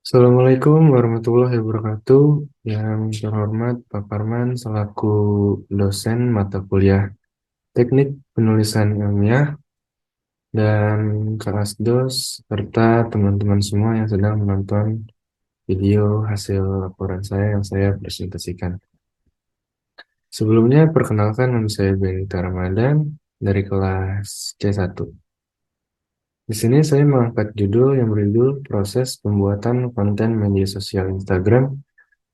Assalamualaikum warahmatullahi wabarakatuh. Yang terhormat Pak Parman selaku dosen mata kuliah Teknik Penulisan Ilmiah dan Kak Asdos serta teman-teman semua yang sedang menonton video hasil laporan saya yang saya presentasikan. Sebelumnya perkenalkan nama saya Benita Ramadan dari kelas C1. Di sini saya mengangkat judul yang berjudul Proses Pembuatan Konten Media Sosial Instagram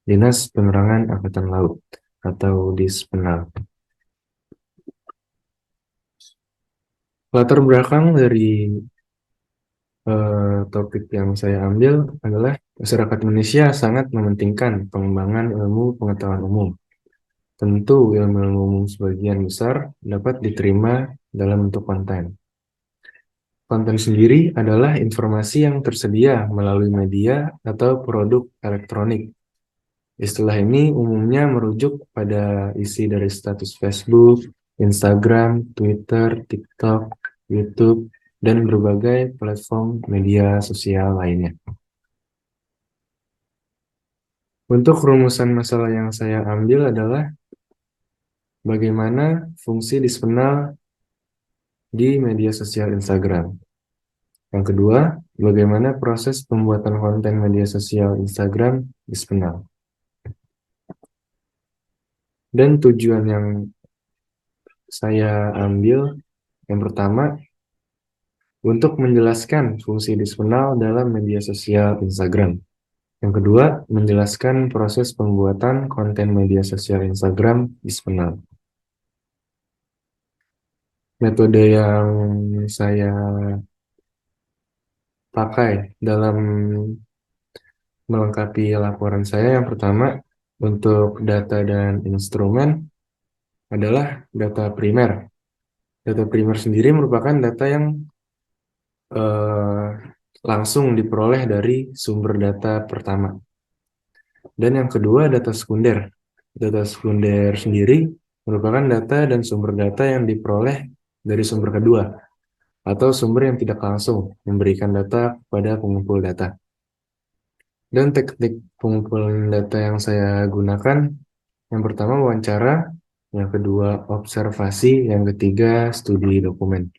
Dinas Penerangan Angkatan Laut atau Dispenal. Latar belakang dari topik yang saya ambil adalah masyarakat Indonesia sangat mementingkan pengembangan ilmu pengetahuan umum. Tentu ilmu umum sebagian besar dapat diterima dalam bentuk konten. Konten sendiri adalah informasi yang tersedia melalui media atau produk elektronik. Istilah ini umumnya merujuk pada isi dari status Facebook, Instagram, Twitter, TikTok, YouTube, dan berbagai platform media sosial lainnya. Untuk rumusan masalah yang saya ambil adalah bagaimana fungsi dispenal di media sosial Instagram. Yang kedua, bagaimana proses pembuatan konten media sosial Instagram dispenal. Dan tujuan yang saya ambil yang pertama untuk menjelaskan fungsi dispenal dalam media sosial Instagram. Yang kedua, menjelaskan proses pembuatan konten media sosial Instagram dispenal. Metode yang saya pakai dalam melengkapi laporan saya yang pertama untuk data dan instrumen adalah data primer. Data primer sendiri merupakan data yang eh, langsung diperoleh dari sumber data pertama. Dan yang kedua, data sekunder. Data sekunder sendiri merupakan data dan sumber data yang diperoleh dari sumber kedua, atau sumber yang tidak langsung memberikan data kepada pengumpul data. Dan teknik pengumpulan data yang saya gunakan, yang pertama wawancara, yang kedua observasi, yang ketiga studi dokumen.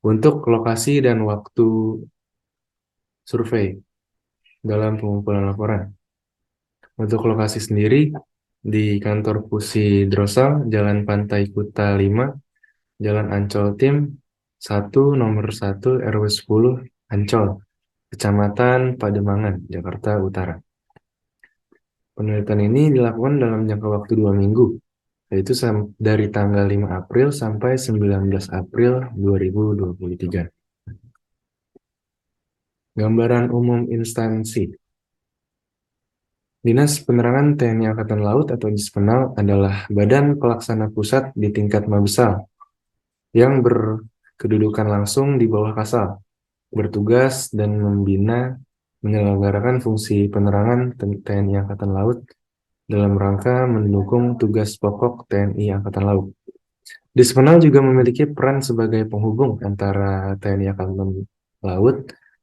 Untuk lokasi dan waktu survei dalam pengumpulan laporan. Untuk lokasi sendiri, di kantor Pusi Drosal, Jalan Pantai Kuta 5, Jalan Ancol Tim 1, nomor 1, RW 10, Ancol, Kecamatan Pademangan, Jakarta Utara. Penelitian ini dilakukan dalam jangka waktu 2 minggu, yaitu dari tanggal 5 April sampai 19 April 2023. Gambaran umum instansi. Dinas Penerangan TNI Angkatan Laut atau Dispenal adalah badan pelaksana pusat di tingkat Mabesal yang berkedudukan langsung di bawah Kasal, bertugas dan membina menyelenggarakan fungsi penerangan TNI Angkatan Laut dalam rangka mendukung tugas pokok TNI Angkatan Laut. Dispenal juga memiliki peran sebagai penghubung antara TNI Angkatan Laut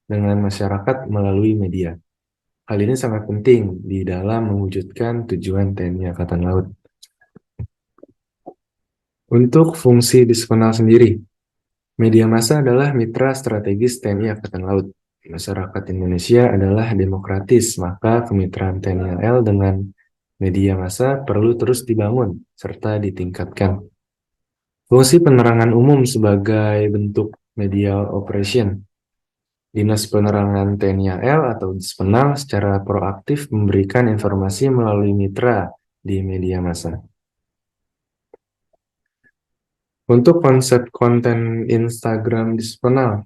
dengan masyarakat melalui media. Hal ini sangat penting di dalam mewujudkan tujuan TNI Angkatan Laut. Untuk fungsi Dispenal sendiri, media massa adalah mitra strategis TNI Angkatan Laut. Masyarakat Indonesia adalah demokratis, maka kemitraan TNI AL dengan media massa perlu terus dibangun serta ditingkatkan. Fungsi penerangan umum sebagai bentuk media operation. Dinas Penerangan TNI AL atau Dispenal secara proaktif memberikan informasi melalui mitra di media massa. Untuk konsep konten Instagram Dispenal,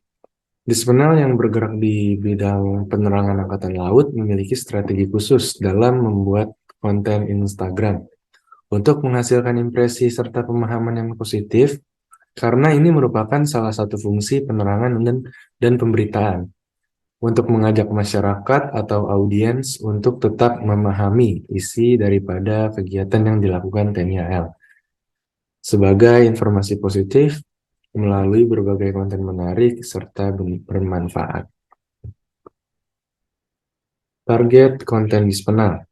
Dispenal yang bergerak di bidang penerangan Angkatan Laut memiliki strategi khusus dalam membuat konten Instagram untuk menghasilkan impresi serta pemahaman yang positif, karena ini merupakan salah satu fungsi penerangan dan pemberitaan untuk mengajak masyarakat atau audiens untuk tetap memahami isi daripada kegiatan yang dilakukan TNI AL sebagai informasi positif melalui berbagai konten menarik serta bermanfaat. Target konten Dispenal.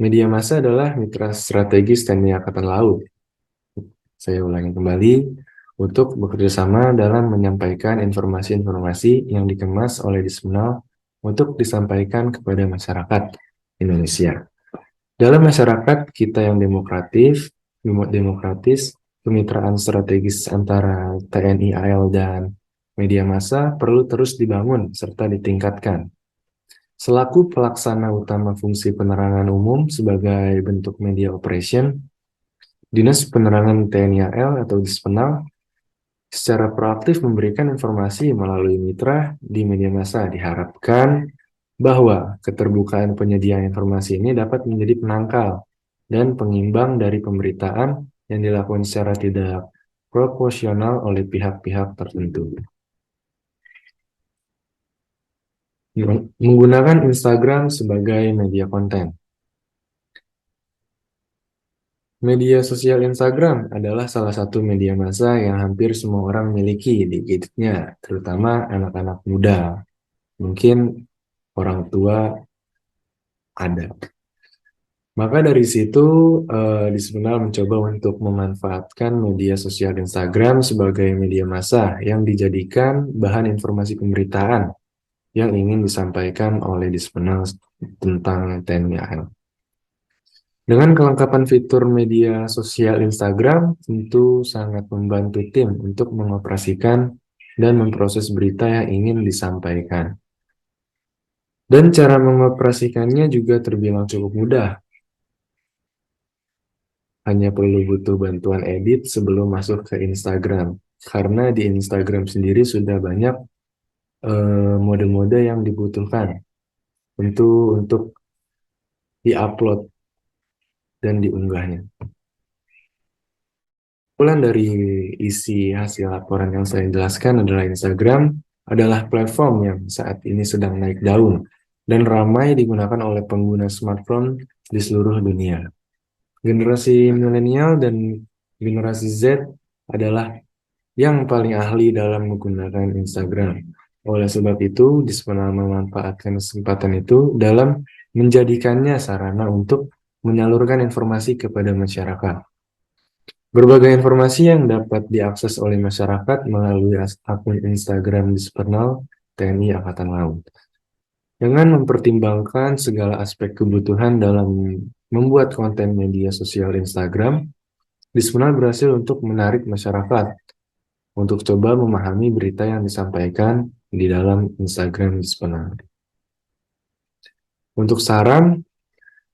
Media massa adalah mitra strategis TNI Angkatan Laut. Saya ulangi kembali, untuk bekerja sama dalam menyampaikan informasi-informasi yang dikemas oleh Dispenal untuk disampaikan kepada masyarakat Indonesia. Dalam masyarakat kita yang demokratis, kemitraan strategis antara TNI AL dan media massa perlu terus dibangun serta ditingkatkan. Selaku pelaksana utama fungsi penerangan umum sebagai bentuk media operation, Dinas Penerangan TNI AL atau Dispenal secara proaktif memberikan informasi melalui mitra di media massa. Diharapkan bahwa keterbukaan penyedia informasi ini dapat menjadi penangkal dan pengimbang dari pemberitaan yang dilakukan secara tidak proporsional oleh pihak-pihak tertentu. Menggunakan Instagram sebagai media konten. Media sosial Instagram adalah salah satu media massa yang hampir semua orang miliki di gadgetnya, terutama anak-anak muda. Mungkin orang tua ada. Maka dari situ, Dispenal mencoba untuk memanfaatkan media sosial Instagram sebagai media massa yang dijadikan bahan informasi pemberitaan yang ingin disampaikan oleh Dispenal tentang TNI AL. Dengan kelengkapan fitur media sosial Instagram, tentu sangat membantu tim untuk mengoperasikan dan memproses berita yang ingin disampaikan. Dan cara mengoperasikannya juga terbilang cukup mudah. Hanya perlu butuh bantuan edit sebelum masuk ke Instagram. Karena di Instagram sendiri sudah banyak mode-mode yang dibutuhkan. Tentu untuk di-upload dan diunggahnya. Kesimpulan dari isi hasil laporan yang saya jelaskan adalah Instagram adalah platform yang saat ini sedang naik daun dan ramai digunakan oleh pengguna smartphone di seluruh dunia. Generasi milenial dan generasi Z adalah yang paling ahli dalam menggunakan Instagram. Oleh sebab itu, Dispenal memanfaatkan kesempatan itu dalam menjadikannya sarana untuk menyalurkan informasi kepada masyarakat. Berbagai informasi yang dapat diakses oleh masyarakat melalui akun Instagram Dispenal TNI Angkatan Laut. Dengan mempertimbangkan segala aspek kebutuhan dalam membuat konten media sosial Instagram, Dispenal berhasil untuk menarik masyarakat untuk coba memahami berita yang disampaikan di dalam Instagram Dispenal. Untuk saran,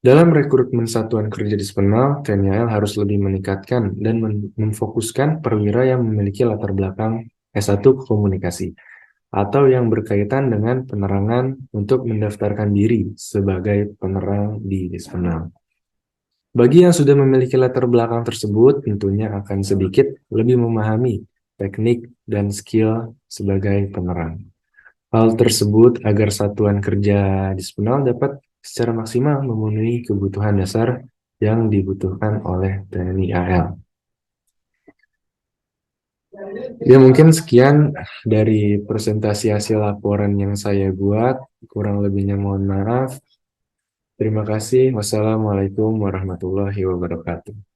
dalam rekrutmen satuan kerja Dispenal, TNI AL harus lebih meningkatkan dan memfokuskan perwira yang memiliki latar belakang S1 Komunikasi atau yang berkaitan dengan penerangan untuk mendaftarkan diri sebagai penerang di Dispenal. Bagi yang sudah memiliki latar belakang tersebut, tentunya akan sedikit lebih memahami teknik dan skill sebagai penerang. Hal tersebut agar satuan kerja Dispenal dapat secara maksimal memenuhi kebutuhan dasar yang dibutuhkan oleh TNI AL. Ya, mungkin sekian dari presentasi hasil laporan yang saya buat. Kurang lebihnya mohon maaf. Terima kasih. Wassalamualaikum warahmatullahi wabarakatuh.